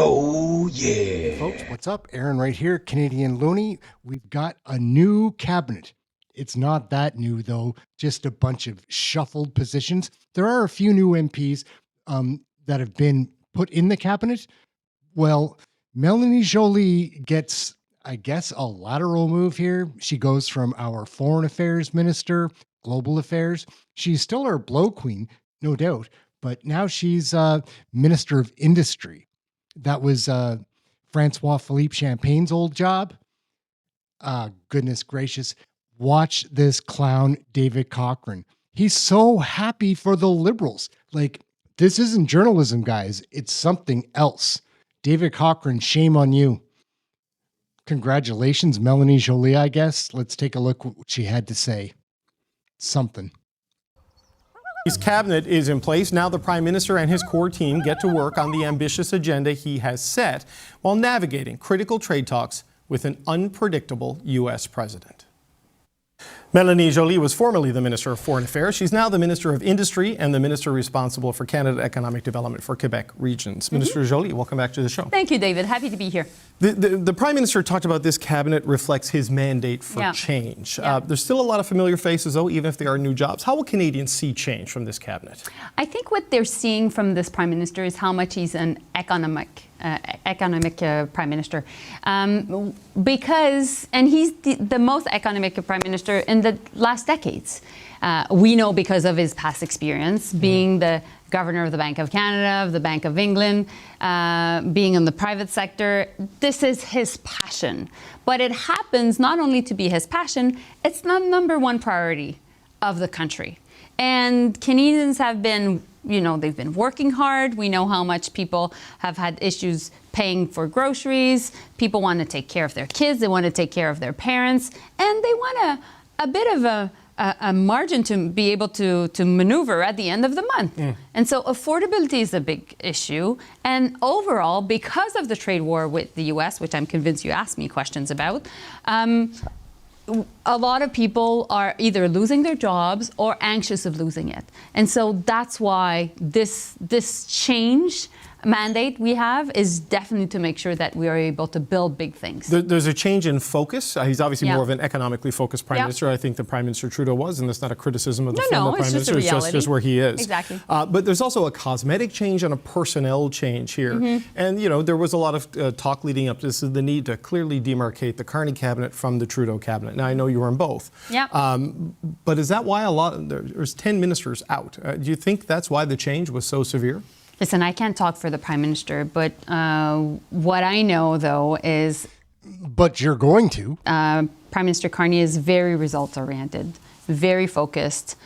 Oh, yeah. Folks, what's up? Aaron right here, Canadian Looney. We've got a new cabinet. It's not that new, though, just a bunch of shuffled positions. There are a few new MPs that have been put in the cabinet. Well, Melanie Joly gets, I guess, a lateral move here. She goes from our foreign affairs minister, global affairs. She's still our blow queen, no doubt, but now she's minister of industry. That was Francois Philippe Champagne's old job. Goodness gracious. Watch this clown, David Cochrane. He's so happy for the Liberals. Like, this isn't journalism, guys. It's something else. David Cochrane, shame on you. Congratulations, Melanie Joly, I guess. Let's take a look what she had to say. Something. His cabinet is in place. Now the Prime Minister and his core team get to work on the ambitious agenda he has set while navigating critical trade talks with an unpredictable U.S. president. Melanie Joly was formerly the Minister of Foreign Affairs. She's now the Minister of Industry and the Minister responsible for Canada Economic Development for Quebec regions. Minister Joly, welcome back to the show. Thank you, David. Happy to be here. The Prime Minister talked about this cabinet reflects his mandate for change. There's still a lot of familiar faces, though, even if they are new jobs. How will Canadians see change from this cabinet? I think what they're seeing from this Prime Minister is how much he's an economic Prime Minister. And he's the most economic Prime Minister in the last decades. We know because of his past experience, being the Governor of the Bank of Canada, of the Bank of England, being in the private sector. This is his passion. But it happens not only to be his passion, it's the number one priority of the country. And Canadians have been, they've been working hard. We know how much people have had issues paying for groceries. People want to take care of their kids. They want to take care of their parents. And they want a bit of a margin to be able to maneuver at the end of the month. And so affordability is a big issue. And overall, because of the trade war with the U.S., which I'm convinced you asked me questions about, a lot of people are either losing their jobs or anxious of losing it. And so that's why this change mandate we have is definitely to make sure that we are able to build big things. There's a change in focus. He's obviously more of an economically focused Prime Minister. I think the Prime Minister Trudeau was, and that's not a criticism of the former Prime Minister. It's just where he is. Exactly. But there's also a cosmetic change and a personnel change here. And, there was a lot of talk leading up to this, the need to clearly demarcate the Carney cabinet from the Trudeau cabinet. Now, I know you were in both. But is that why there's 10 ministers out? Do you think that's why the change was so severe? Listen, I can't talk for the Prime Minister, but what I know, though, is... But you're going to. Prime Minister Carney is very results-oriented, very focused.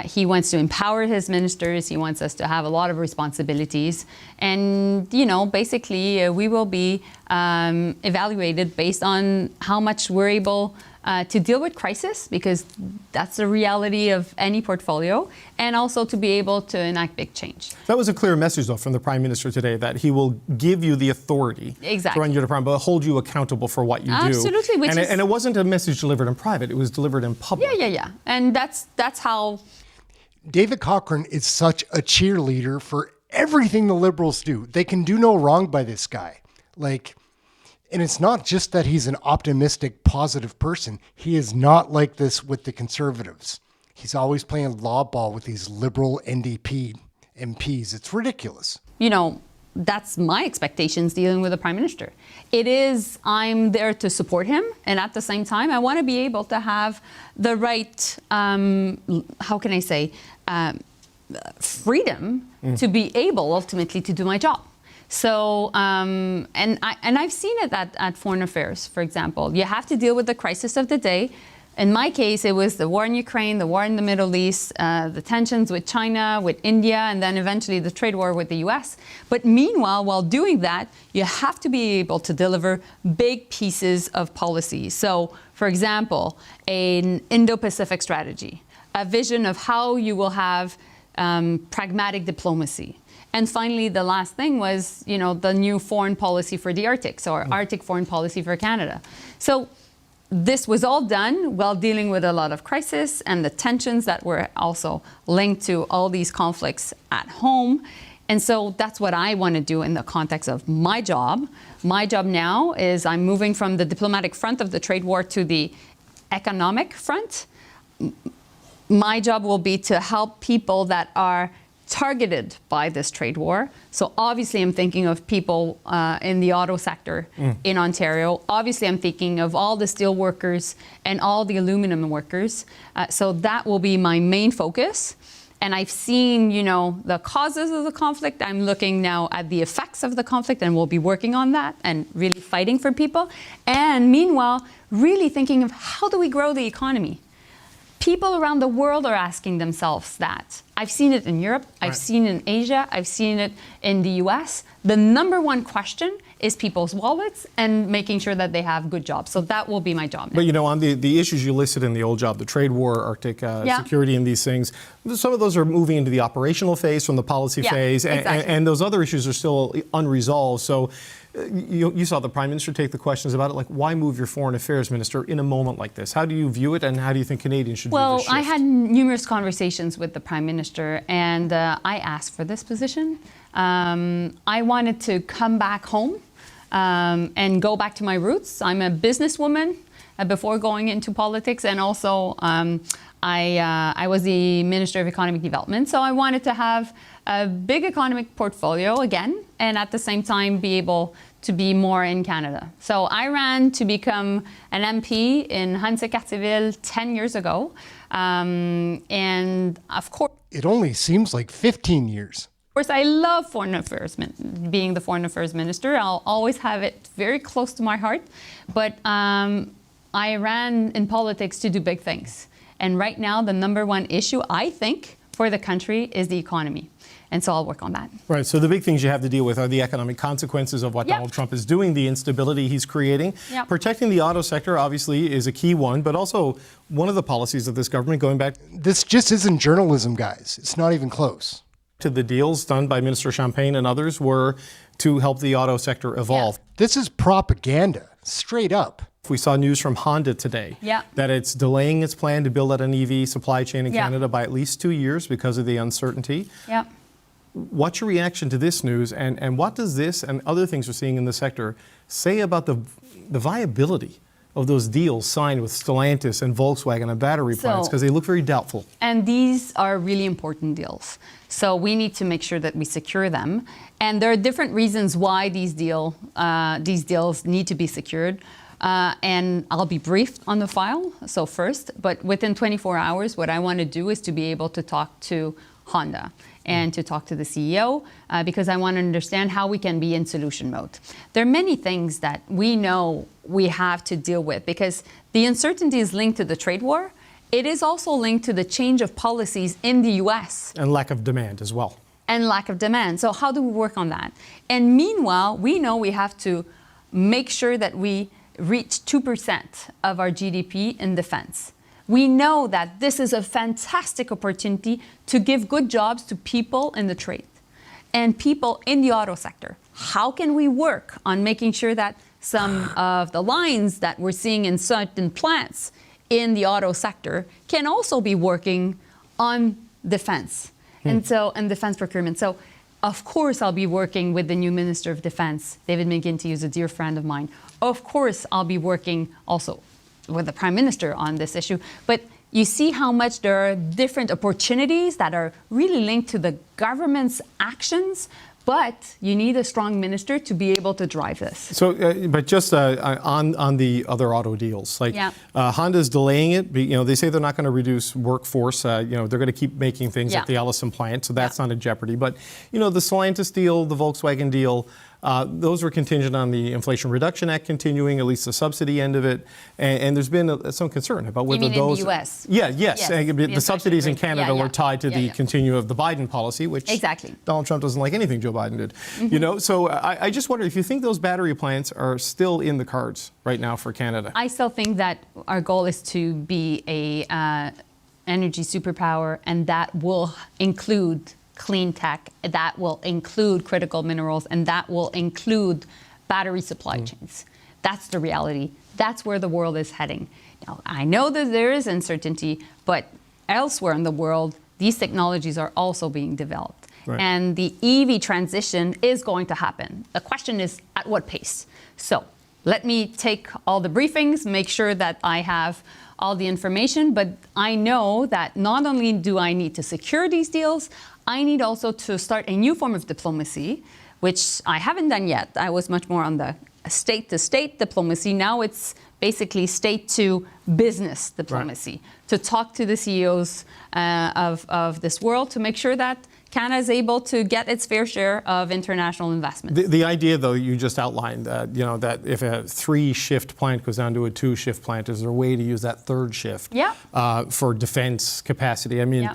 He wants to empower his ministers. He wants us to have a lot of responsibilities. And, basically, we will be evaluated based on how much we're able to deal with crisis, because that's the reality of any portfolio, and also to be able to enact big change. That was a clear message, though, from the Prime Minister today, that he will give you the authority to run your department, but hold you accountable for what you do. Absolutely. And it wasn't a message delivered in private, it was delivered in public. Yeah. And that's how... David Cochrane is such a cheerleader for everything the Liberals do. They can do no wrong by this guy. And it's not just that he's an optimistic, positive person. He is not like this with the Conservatives. He's always playing law ball with these Liberal NDP MPs. It's ridiculous. That's my expectations dealing with the Prime Minister. I'm there to support him. And at the same time, I want to be able to have the right, freedom to be able ultimately to do my job. So, and I've seen it at Foreign Affairs, for example. You have to deal with the crisis of the day. In my case, it was the war in Ukraine, the war in the Middle East, the tensions with China, with India, and then eventually the trade war with the US. But meanwhile, while doing that, you have to be able to deliver big pieces of policy. So, for example, an Indo-Pacific strategy, a vision of how you will have pragmatic diplomacy. And finally, the last thing was, the new foreign policy for the Arctic, so our Arctic foreign policy for Canada. So this was all done while dealing with a lot of crisis and the tensions that were also linked to all these conflicts at home. And so that's what I want to do in the context of my job. My job now is I'm moving from the diplomatic front of the trade war to the economic front. My job will be to help people that are targeted by this trade war. So obviously I'm thinking of people in the auto sector in Ontario. Obviously I'm thinking of all the steel workers and all the aluminum workers. So that will be my main focus. And I've seen, you know, the causes of the conflict. I'm looking now at the effects of the conflict, and we'll be working on that and really fighting for people. And meanwhile, really thinking of how do we grow the economy? People around the world are asking themselves that. I've seen it in Europe, I've seen it in Asia, I've seen it in the US. The number one question is people's wallets and making sure that they have good jobs. So that will be my job now. But you know, on the issues you listed in the old job, the trade war, Arctic security and these things, some of those are moving into the operational phase from the policy phase, and those other issues are still unresolved. So you saw the Prime Minister take the questions about it, like why move your Foreign Affairs Minister in a moment like this? How do you view it, and how do you think Canadians should view this shift? Well, I had numerous conversations with the Prime Minister, and I asked for this position. I wanted to come back home and go back to my roots. I'm a businesswoman before going into politics, and also I was the Minister of Economic Development, so I wanted to have a big economic portfolio again, and at the same time be able to be more in Canada. So I ran to become an MP in Huntsville 10 years ago, and of course, It only seems like 15 years. of course, I love foreign affairs, being the foreign affairs minister. I'll always have it very close to my heart. But I ran in politics to do big things. And right now, the number one issue, I think, for the country is the economy. And so I'll work on that. Right. So the big things you have to deal with are the economic consequences of what Donald Trump is doing, the instability he's creating. Protecting the auto sector, obviously, is a key one, but also one of the policies of this government going back. This just isn't journalism, guys. It's not even close. To the deals done by Minister Champagne and others were to help the auto sector evolve. This is propaganda, straight up. We saw news from Honda today that it's delaying its plan to build out an EV supply chain in Canada by at least 2 years because of the uncertainty. What's your reaction to this news, and what does this and other things we're seeing in the sector say about the viability of those deals signed with Stellantis and Volkswagen and battery plants, because they look very doubtful? And these are really important deals. So we need to make sure that we secure them. And there are different reasons why these deals need to be secured. And I'll be briefed on the file, so first, but within 24 hours, what I want to do is to be able to talk to Honda and to talk to the CEO, because I want to understand how we can be in solution mode. There are many things that we know we have to deal with, because the uncertainty is linked to the trade war. It is also linked to the change of policies in the US. And lack of demand as well. And lack of demand. So how do we work on that? And meanwhile, we know we have to make sure that we reach 2% of our GDP in defense. We know that this is a fantastic opportunity to give good jobs to people in the trade and people in the auto sector. How can we work on making sure that some of the lines that we're seeing in certain plants in the auto sector can also be working on defense and defense procurement? So of course I'll be working with the new Minister of Defense, David McGuinty, who's a dear friend of mine. Of course I'll be working also with the Prime Minister on this issue. But you see how much there are different opportunities that are really linked to the government's actions, but you need a strong minister to be able to drive this. So, but just on the other auto deals, like Honda's delaying it. You know, they say they're not going to reduce workforce. You know, they're going to keep making things at the Ellison plant, so that's not in jeopardy. But you know, the Stellantis deal, the Volkswagen deal, those were contingent on the Inflation Reduction Act continuing, at least the subsidy end of it. And there's been some concern about whether those. In the U.S. Yes. The subsidies in Canada were tied to the continuing of the Biden policy, which Donald Trump doesn't like anything Joe Biden did. You know, so I just wonder if you think those battery plants are still in the cards right now for Canada. I still think that our goal is to be a energy superpower, and that will include clean tech, that will include critical minerals, and that will include battery supply chains. That's the reality. That's where the world is heading. Now, I know that there is uncertainty, but elsewhere in the world, these technologies are also being developed. Right. And the EV transition is going to happen. The question is, at what pace? So let me take all the briefings, make sure that I have all the information, but I know that not only do I need to secure these deals, I need also to start a new form of diplomacy, which I haven't done yet. I was much more on the state-to-state diplomacy. Now it's basically state-to-business diplomacy, to talk to the CEOs of this world to make sure that Canada is able to get its fair share of international investment. The idea, though, you just outlined, that if a 3-shift plant goes down to a 2-shift plant, is there a way to use that 3rd shift for defense capacity? I mean,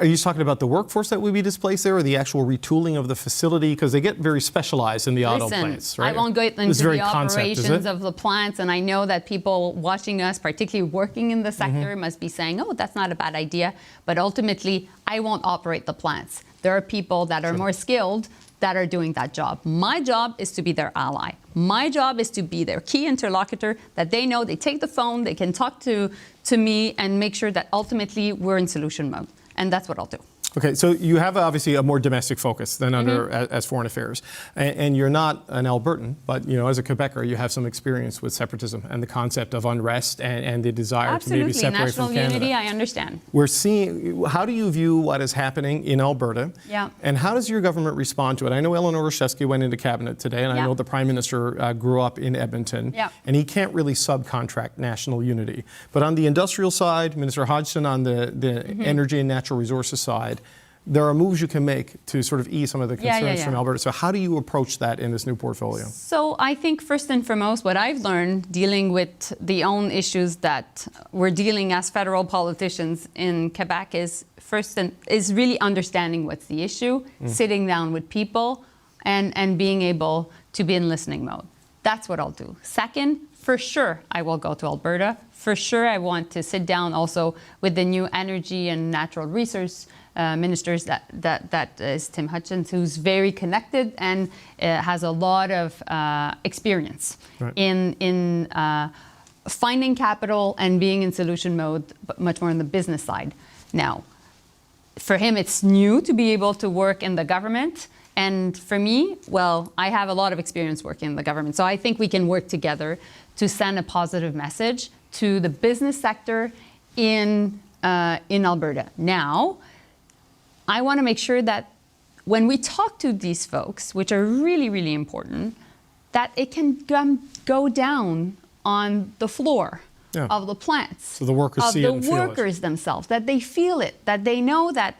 are you talking about the workforce that would be displaced there, or the actual retooling of the facility? Because they get very specialized in the auto plants, right? I won't go into the operations of the plants, and I know that people watching us, particularly working in the sector, must be saying, oh, that's not a bad idea. But ultimately, I won't operate the plants. There are people that are more skilled that are doing that job. My job is to be their ally. My job is to be their key interlocutor, that they know they take the phone, they can talk to me and make sure that ultimately we're in solution mode. And that's what I'll do. Okay, so you have obviously a more domestic focus than under as foreign affairs, and you're not an Albertan, but as a Quebecer, you have some experience with separatism and the concept of unrest and the desire to maybe separate from Canada. National unity, I understand. We're seeing. How do you view what is happening in Alberta? Yeah. And how does your government respond to it? I know Eleanor Roshevsky went into cabinet today, and I know the Prime Minister grew up in Edmonton, and he can't really subcontract national unity. But on the industrial side, Minister Hodgson on the energy and natural resources side, there are moves you can make to sort of ease some of the concerns from Alberta. So how do you approach that in this new portfolio? So I think first and foremost, what I've learned dealing with the own issues that we're dealing as federal politicians in Cpac is really understanding what's the issue, sitting down with people, and being able to be in listening mode. That's what I'll do. Second, for sure, I will go to Alberta. For sure, I want to sit down also with the new energy and natural resource ministers that is Tim Hutchins, who's very connected and has a lot of experience in finding capital and being in solution mode, but much more on the business side. Now, for him, it's new to be able to work in the government. And for me, well, I have a lot of experience working in the government. So I think we can work together to send a positive message to the business sector in Alberta. Now, I want to make sure that when we talk to these folks, which are really, really important, that it can go down on the floor of the plants. So the workers see it and feel it. Of the workers themselves, that they feel it, that they know that,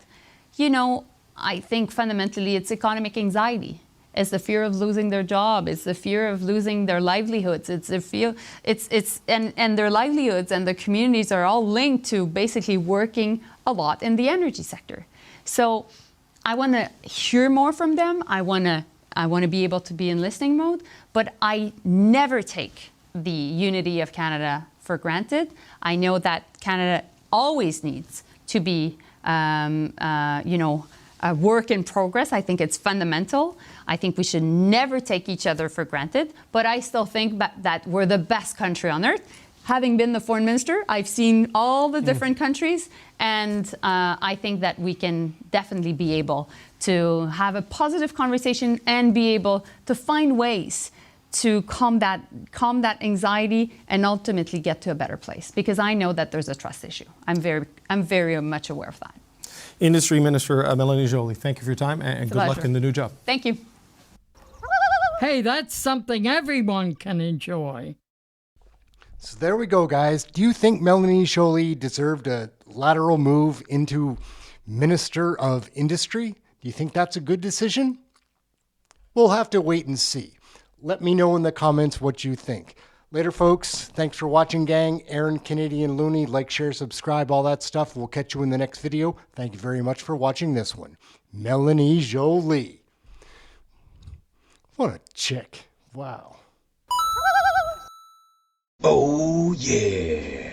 I think fundamentally it's economic anxiety. It's the fear of losing their job. It's the fear of losing their livelihoods. It's the fear, and their livelihoods and their communities are all linked to basically working a lot in the energy sector. So I want to hear more from them. I want to be able to be in listening mode, but I never take the unity of Canada for granted. I know that Canada always needs to be, a work in progress. I think it's fundamental. I think we should never take each other for granted, but I still think that we're the best country on earth. Having been the foreign minister, I've seen all the different countries, and I think that we can definitely be able to have a positive conversation and be able to find ways to calm that anxiety and ultimately get to a better place. Because I know that there's a trust issue. I'm very much aware of that. Industry Minister Melanie Joly, thank you for your time and good luck in the new job. Thank you. Hey, that's something everyone can enjoy. So there we go, guys. Do you think Melanie Joly deserved a lateral move into Minister of Industry? Do you think that's a good decision? We'll have to wait and see. Let me know in the comments what you think. Later, folks. Thanks for watching, gang. Aaron, Canadian Looney. Like, share, subscribe, all that stuff. We'll catch you in the next video. Thank you very much for watching this one. Melanie Joly. What a chick. Wow. Oh, yeah.